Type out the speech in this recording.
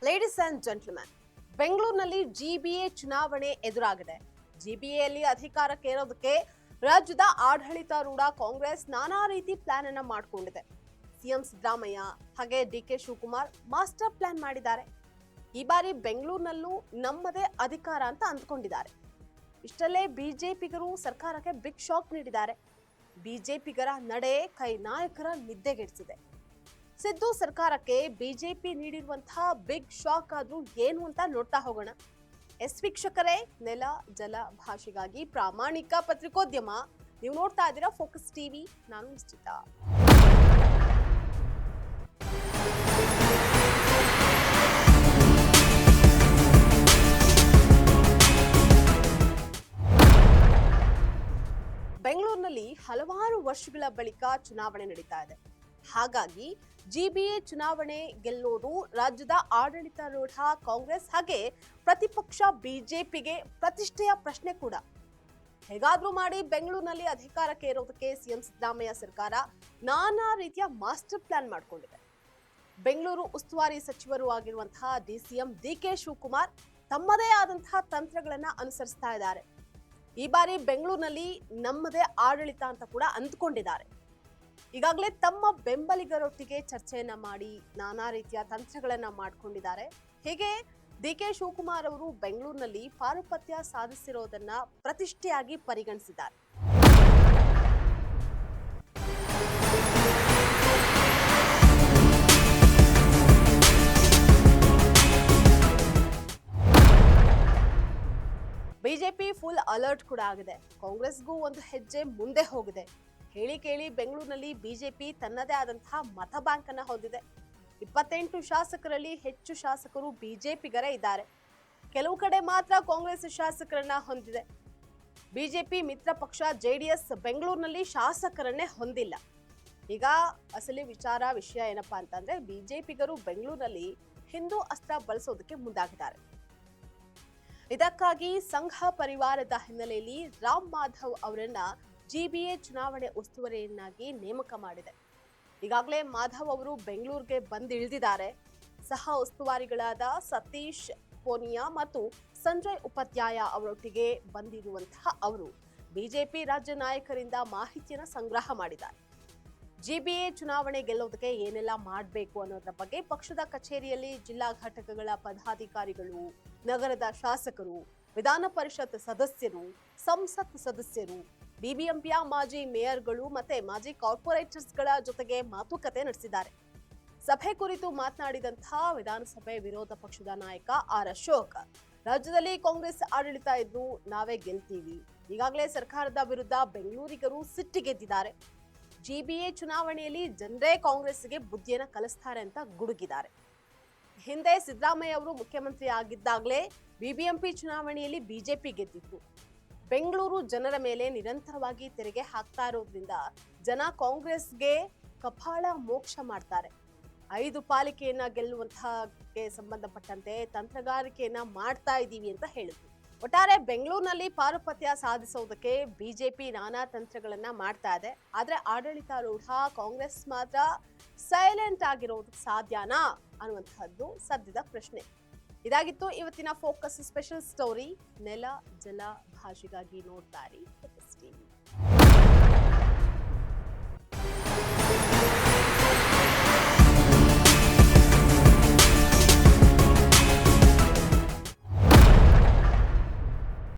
Ladies and gentleman, ಬೆಂಗಳೂರಿನಲ್ಲಿ GBA ಚುನಾವಣೆ ಎದುರಾಗಿದೆ. ಜಿಬಿಎಯಲ್ಲಿ ಅಧಿಕಾರಕ್ಕೇರೋದಕ್ಕೆ ರಾಜ್ಯದ ಆಡಳಿತಾರೂಢ ಕಾಂಗ್ರೆಸ್ ನಾನಾ ರೀತಿ ಪ್ಲಾನ್ ಅನ್ನ ಮಾಡಿಕೊಂಡಿದೆ. ಸಿಎಂ ಸಿದ್ದರಾಮಯ್ಯ ಹಾಗೆ ಡಿಕೆ ಶಿವಕುಮಾರ್ ಮಾಸ್ಟರ್ ಪ್ಲಾನ್ ಮಾಡಿದ್ದಾರೆ. ಈ ಬಾರಿ ಬೆಂಗಳೂರಿನಲ್ಲೂ ನಮ್ಮದೇ ಅಧಿಕಾರ ಅಂತ ಅಂದ್ಕೊಂಡಿದ್ದಾರೆ. ಇಷ್ಟಲ್ಲೇ ಬಿಜೆಪಿಗರು ಸರ್ಕಾರಕ್ಕೆ ಬಿಗ್ ಶಾಕ್ ನೀಡಿದ್ದಾರೆ. ಬಿಜೆಪಿಗರ ನಡೆ ಕೈ ನಾಯಕರ ನಿದ್ದೆಗೆಡಿಸಿದೆ. ಸಿದ್ದು ಸರ್ಕಾರಕ್ಕೆ ಬಿಜೆಪಿ ನೀಡಿರುವಂತಹ ಬಿಗ್ ಶಾಕ್ ಆದ್ರೂ ಏನು ಅಂತ ನೋಡ್ತಾ ಹೋಗೋಣ. ವೀಕ್ಷಕರೇ, ನೆಲ ಜಲ ಭಾಷೆಗಾಗಿ ಪ್ರಾಮಾಣಿಕ ಪತ್ರಿಕೋದ್ಯಮ. ನೀವು ನೋಡ್ತಾ ಇದ್ದೀರಾ ಫೋಕಸ್ ಟಿವಿ. ನಾನು ನಿಶ್ಚಿತ. ಬೆಂಗಳೂರಿನಲ್ಲಿ ಹಲವಾರು ವರ್ಷಗಳ ಬಳಿಕ ಚುನಾವಣೆ ನಡೀತಾ ಇದೆ. ಹಾಗಾಗಿ ಜಿಬಿಎ ಚುನಾವಣೆ ಗೆಲ್ಲೋದು ರಾಜ್ಯದ ಆಡಳಿತಾರೂಢ ಕಾಂಗ್ರೆಸ್ ಹಾಗೆ ಪ್ರತಿಪಕ್ಷ ಬಿಜೆಪಿಗೆ ಪ್ರತಿಷ್ಠೆಯ ಪ್ರಶ್ನೆ ಕೂಡ. ಹೇಗಾದ್ರೂ ಮಾಡಿ ಬೆಂಗಳೂರಿನಲ್ಲಿ ಅಧಿಕಾರಕ್ಕೆ ಏರೋದಕ್ಕೆ ಸಿಎಂ ಸಿದ್ದರಾಮಯ್ಯ ಸರ್ಕಾರ ನಾನಾ ರೀತಿಯ ಮಾಸ್ಟರ್ ಪ್ಲಾನ್ ಮಾಡಿಕೊಂಡಿದೆ. ಬೆಂಗಳೂರು ಉಸ್ತುವಾರಿ ಸಚಿವರು ಆಗಿರುವಂತಹ ಡಿಸಿಎಂ ಡಿಕೆ ಶಿವಕುಮಾರ್ ತಮ್ಮದೇ ಆದಂತಹ ತಂತ್ರಗಳನ್ನ ಅನುಸರಿಸ್ತಾ ಇದ್ದಾರೆ. ಈ ಬಾರಿ ಬೆಂಗಳೂರಿನಲ್ಲಿ ನಮ್ಮದೇ ಆಡಳಿತ ಅಂತ ಕೂಡ ಅಂದ್ಕೊಂಡಿದ್ದಾರೆ. ಈಗಾಗಲೇ ತಮ್ಮ ಬೆಂಬಲಿಗರೊಟ್ಟಿಗೆ ಚರ್ಚೆಯನ್ನ ಮಾಡಿ ನಾನಾ ರೀತಿಯ ತಂತ್ರಗಳನ್ನ ಮಾಡಿಕೊಂಡಿದ್ದಾರೆ. ಹೀಗೆ ಡಿಕೆ ಶಿವಕುಮಾರ್ ಅವರು ಬೆಂಗಳೂರಿನಲ್ಲಿ ಪಾರುಪತ್ಯ ಸಾಧಿಸಿರೋದನ್ನ ಪ್ರತಿಷ್ಠೆಯಾಗಿ ಪರಿಗಣಿಸಿದ್ದಾರೆ. ಬಿಜೆಪಿ ಫುಲ್ ಅಲರ್ಟ್ ಕೂಡ ಆಗಿದೆ. ಕಾಂಗ್ರೆಸ್ಗೂ ಒಂದು ಹೆಜ್ಜೆ ಮುಂದೆ ಹೋಗಿದೆ. ಹೇಳಿ ಕೇಳಿ ಬೆಂಗಳೂರಿನಲ್ಲಿ ಬಿಜೆಪಿ ತನ್ನದೇ ಆದಂತಹ ಮತ ಬ್ಯಾಂಕ್ ಅನ್ನ ಹೊಂದಿದೆ. 28 ಶಾಸಕರಲ್ಲಿ ಹೆಚ್ಚು ಶಾಸಕರು ಬಿಜೆಪಿಗರೇ ಇದ್ದಾರೆ. ಕೆಲವು ಕಡೆ ಮಾತ್ರ ಕಾಂಗ್ರೆಸ್ ಶಾಸಕರನ್ನ ಹೊಂದಿದೆ. ಬಿಜೆಪಿ ಮಿತ್ರ ಪಕ್ಷ ಜೆಡಿಎಸ್ ಬೆಂಗಳೂರಿನಲ್ಲಿ ಶಾಸಕರನ್ನೇ ಹೊಂದಿಲ್ಲ. ಈಗ ಅಸಲಿ ವಿಷಯ ಏನಪ್ಪಾ ಅಂತಂದ್ರೆ, ಬಿಜೆಪಿಗರು ಬೆಂಗಳೂರಿನಲ್ಲಿ ಹಿಂದೂ ಅಸ್ತ್ರ ಬಳಸೋದಕ್ಕೆ ಮುಂದಾಗಿದ್ದಾರೆ. ಇದಕ್ಕಾಗಿ ಸಂಘ ಪರಿವಾರದ ಹಿನ್ನೆಲೆಯಲ್ಲಿ ರಾಮ್ ಮಾಧವ್ ಅವರನ್ನ ಜಿಬಿಎ ಚುನಾವಣೆ ಉಸ್ತುವಾರಿಯನ್ನಾಗಿ ನೇಮಕ ಮಾಡಿದೆ. ಈಗಾಗಲೇ ಮಾಧವ್ ಅವರು ಬೆಂಗಳೂರಿಗೆ ಬಂದಿಳಿದಿದ್ದಾರೆ. ಸಹ ಉಸ್ತುವಾರಿಗಳಾದ ಸತೀಶ್ ಪೋನಿಯಾ ಮತ್ತು ಸಂಜಯ್ ಉಪಾಧ್ಯಾಯ ಅವರೊಟ್ಟಿಗೆ ಬಂದಿರುವಂತಹ ಅವರು ಬಿಜೆಪಿ ರಾಜ್ಯ ನಾಯಕರಿಂದ ಮಾಹಿತಿಯನ್ನು ಸಂಗ್ರಹ ಮಾಡಿದ್ದಾರೆ. ಜಿಬಿಎ ಚುನಾವಣೆ ಗೆಲ್ಲೋದಕ್ಕೆ ಏನೆಲ್ಲ ಮಾಡಬೇಕು ಅನ್ನೋದ್ರ ಬಗ್ಗೆ ಪಕ್ಷದ ಕಚೇರಿಯಲ್ಲಿ ಜಿಲ್ಲಾ ಘಟಕಗಳ ಪದಾಧಿಕಾರಿಗಳು, ನಗರದ ಶಾಸಕರು, ವಿಧಾನ ಪರಿಷತ್ ಸದಸ್ಯರು, ಸಂಸತ್ ಸದಸ್ಯರು, ಬಿಬಿಎಂಪಿಯ ಮಾಜಿ ಮೇಯರ್ಗಳು ಮತ್ತೆ ಮಾಜಿ ಕಾರ್ಪೊರೇಟರ್ಸ್ಗಳ ಜೊತೆಗೆ ಮಾತುಕತೆ ನಡೆಸಿದ್ದಾರೆ. ಸಭೆ ಕುರಿತು ಮಾತನಾಡಿದಂತಹ ವಿಧಾನಸಭೆ ವಿರೋಧ ಪಕ್ಷದ ನಾಯಕ ಆರ್ ಅಶೋಕ್, ರಾಜ್ಯದಲ್ಲಿ ಕಾಂಗ್ರೆಸ್ ಆಡಳಿತ ಇದ್ದು ನಾವೇ ಗೆಲ್ತೀವಿ. ಈಗಾಗಲೇ ಸರ್ಕಾರದ ವಿರುದ್ಧ ಬೆಂಗಳೂರಿಗರು ಸಿಟ್ಟಿಗೆದ್ದಿದ್ದಾರೆ. ಜಿಬಿಎ ಚುನಾವಣೆಯಲ್ಲಿ ಜನರೇ ಕಾಂಗ್ರೆಸ್ಗೆ ಬುದ್ಧಿಯನ್ನ ಕಲಿಸ್ತಾರೆ ಅಂತ ಗುಡುಗಿದ್ದಾರೆ. ಹಿಂದೆ ಸಿದ್ದರಾಮಯ್ಯ ಅವರು ಮುಖ್ಯಮಂತ್ರಿ ಆಗಿದ್ದಾಗಲೇ ಬಿಬಿಎಂಪಿ ಚುನಾವಣೆಯಲ್ಲಿ ಬಿಜೆಪಿ ಗೆದ್ದಿತ್ತು. ಬೆಂಗಳೂರು ಜನರ ಮೇಲೆ ನಿರಂತರವಾಗಿ ತೆರಿಗೆ ಹಾಕ್ತಾ ಇರೋದ್ರಿಂದ ಜನ ಕಾಂಗ್ರೆಸ್ಗೆ ಕಪಾಳ ಮೋಕ್ಷ ಮಾಡ್ತಾರೆ. 5 ಪಾಲಿಕೆಯನ್ನ ಗೆಲ್ಲುವಂತಹ ಸಂಬಂಧಪಟ್ಟಂತೆ ತಂತ್ರಗಾರಿಕೆಯನ್ನ ಮಾಡ್ತಾ ಇದ್ದೀವಿ ಅಂತ ಹೇಳಿದ್ರು. ಒಟ್ಟಾರೆ ಬೆಂಗಳೂರಿನಲ್ಲಿ ಪಾರುಪತ್ಯ ಸಾಧಿಸೋದಕ್ಕೆ ಬಿಜೆಪಿ ನಾನಾ ತಂತ್ರಗಳನ್ನ ಮಾಡ್ತಾ ಇದೆ. ಆದ್ರೆ ಆಡಳಿತಾರೂಢ ಕಾಂಗ್ರೆಸ್ ಮಾತ್ರ ಸೈಲೆಂಟ್ ಆಗಿರೋದಕ್ಕೆ ಸಾಧ್ಯನಾ ಅನ್ನುವಂತಹದ್ದು ಸದ್ಯದ ಪ್ರಶ್ನೆ. ಇದಾಗಿತ್ತು ಇವತ್ತಿನ ಫೋಕಸ್ ಸ್ಪೆಷಲ್ ಸ್ಟೋರಿ. ನೆಲ ಜಲ ಭಾಷೆಗಾಗಿ ನೋಡ್ತಾ ಇರಿ ಫೋಕಸ್ ಟಿವಿ.